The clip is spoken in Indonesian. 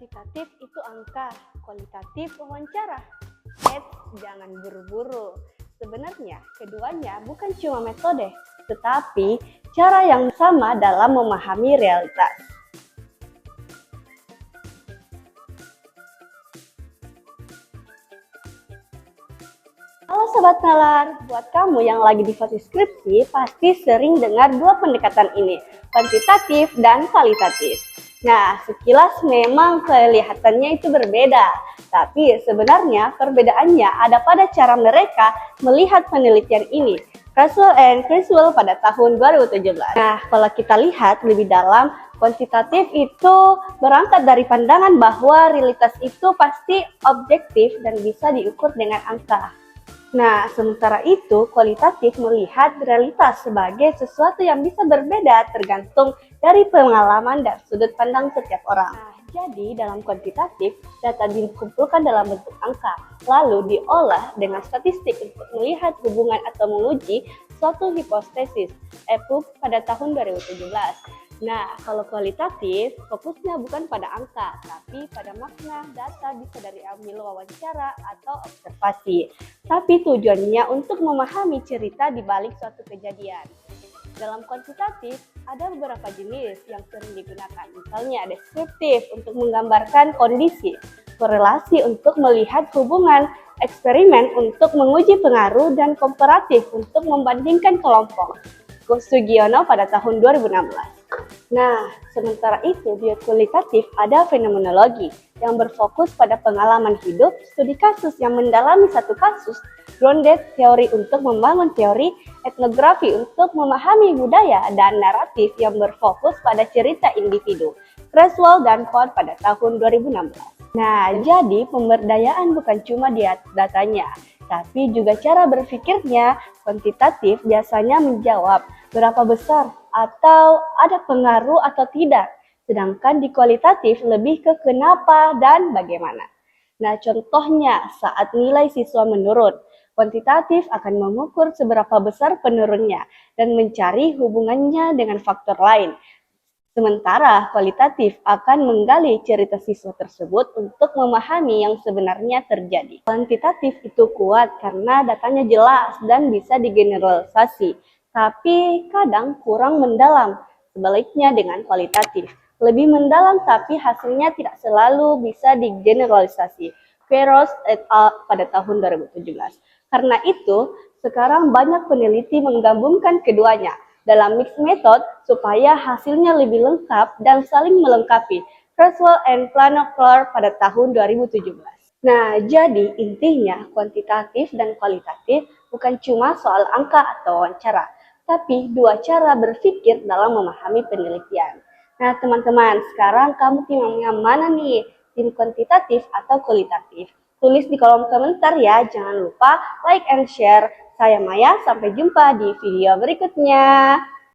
Kuantitatif itu angka, kualitatif wawancara. Jangan buru-buru. Sebenarnya keduanya bukan cuma metode, tetapi cara yang sama dalam memahami realitas. Halo Sobat Nalar, buat kamu yang lagi di fase skripsi, pasti sering dengar dua pendekatan ini, kuantitatif dan kualitatif. Nah, sekilas memang kelihatannya itu berbeda, tapi sebenarnya perbedaannya ada pada cara mereka melihat penelitian ini. Creswell and Creswell pada tahun 2017. Nah, kalau kita lihat lebih dalam, kuantitatif itu berangkat dari pandangan bahwa realitas itu pasti objektif dan bisa diukur dengan angka. Nah, sementara itu, kualitatif melihat realitas sebagai sesuatu yang bisa berbeda tergantung dari pengalaman dan sudut pandang setiap orang. Nah, jadi dalam kuantitatif, data dikumpulkan dalam bentuk angka, lalu diolah dengan statistik untuk melihat hubungan atau menguji suatu hipotesis, pada tahun 2017. Nah, kalau kualitatif, fokusnya bukan pada angka, tapi pada makna. Data bisa dari ambil wawancara atau observasi, tapi tujuannya untuk memahami cerita di balik suatu kejadian. Dalam kuantitatif, ada beberapa jenis yang sering digunakan. Misalnya, deskriptif untuk menggambarkan kondisi, korelasi untuk melihat hubungan, eksperimen untuk menguji pengaruh, dan komparatif untuk membandingkan kelompok. Sugiono pada tahun 2016. Nah, sementara itu di kualitatif ada fenomenologi yang berfokus pada pengalaman hidup, studi kasus yang mendalami satu kasus, grounded teori untuk membangun teori, etnografi untuk memahami budaya, dan naratif yang berfokus pada cerita individu. Creswell dan Ford pada tahun 2016. Nah, jadi pemberdayaan bukan cuma di datanya, tapi juga cara berpikirnya. Kuantitatif biasanya menjawab berapa besar atau ada pengaruh atau tidak, sedangkan di kualitatif lebih ke kenapa dan bagaimana. Nah, contohnya saat nilai siswa menurun, kuantitatif akan mengukur seberapa besar penurunnya dan mencari hubungannya dengan faktor lain. Sementara kualitatif akan menggali cerita siswa tersebut untuk memahami yang sebenarnya terjadi. Kuantitatif itu kuat karena datanya jelas dan bisa digeneralisasi, tapi kadang kurang mendalam. Sebaliknya dengan kualitatif, lebih mendalam tapi hasilnya tidak selalu bisa digeneralisasi. Feroz et al. Pada tahun 2017. Karena itu, sekarang banyak peneliti menggabungkan keduanya dalam mixed method supaya hasilnya lebih lengkap dan saling melengkapi. Creswell and Planoclar pada tahun 2017. Nah, jadi intinya kuantitatif dan kualitatif bukan cuma soal angka atau wawancara, tapi dua cara berpikir dalam memahami penelitian. Nah, teman-teman, sekarang kamu tim yang mana nih? Tim kuantitatif atau kualitatif? Tulis di kolom komentar ya, jangan lupa like and share. Saya Maya, sampai jumpa di video berikutnya.